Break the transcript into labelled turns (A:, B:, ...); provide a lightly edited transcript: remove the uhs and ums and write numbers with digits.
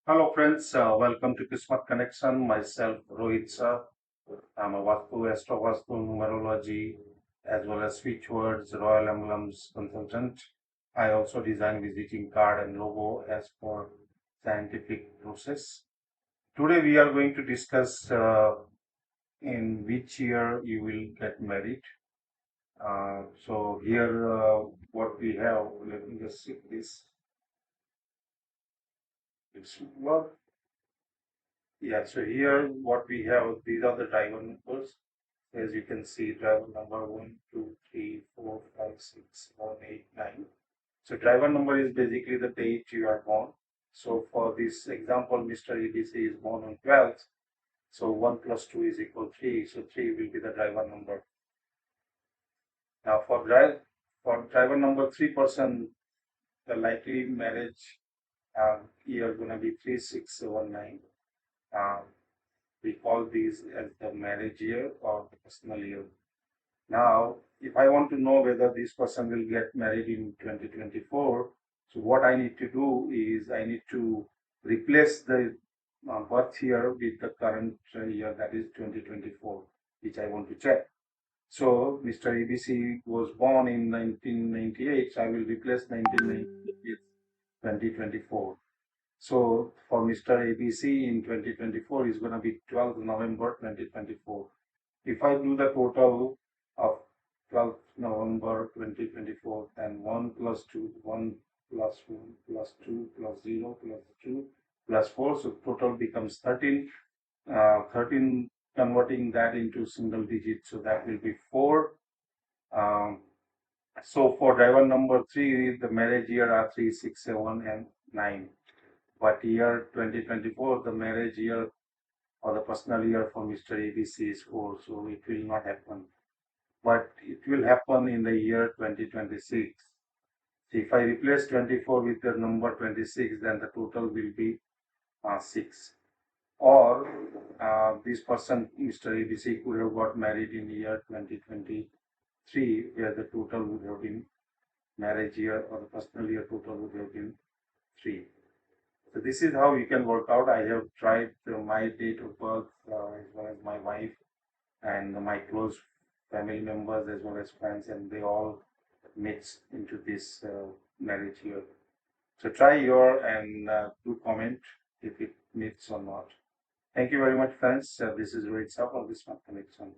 A: Hello friends, welcome to Kismet Connection. Myself Rohit sir. I'm a Vastu, Astro Vastu, Numerology, as well as switch words, Royal Emblems consultant. I also design visiting card and logo as per scientific process. Today we are going to discuss in which year you will get married. So here what we have, let me just see this. It's what Yeah, so here what we have, these are the driver numbers. As you can see, driver number 1, 2, 3, 4, 5, 6, 7, 8, 9. So driver number is basically the date you are born. So for this example, Mr. EDC is born on 12th. So 1 plus 2 is equal 3. So 3 will be the driver number. Now for driver number 3%, the likely marriage year gonna be 3679. We call these as the marriage year or the personal year. Now, if I want to know whether this person will get married in 2024, so what I need to do is I need to replace the birth year with the current year, that is 2024, which I want to check. So, Mr. ABC was born in 1998, so I will replace 1998 with 2024. So for Mr. ABC in 2024 is going to be 12th November 2024. If I do the total of 12th November 2024, then 1 plus 2, 1 plus 1 plus 2 plus 0 plus 2 plus 4, so total becomes 13. 13 converting that into single digit, so that will be 4. Um, so for driver number 3, the marriage year are 3, 6, 7, and 9. But year 2024, the marriage year or the personal year for Mr. ABC is 4, so it will not happen. But it will happen in the year 2026. So if I replace 24 with the number 26, then the total will be 6. Or this person, Mr. ABC, could have got married in year 2023, where the total would have been marriage year or the personal year total would have been 3. So this is how you can work out. I have tried my date of birth as well as my wife and my close family members as well as friends, and they all mix into this marriage year. So try your and do comment if it meets or not. Thank you very much, friends. This is Rohit Saab of Kismet Connection.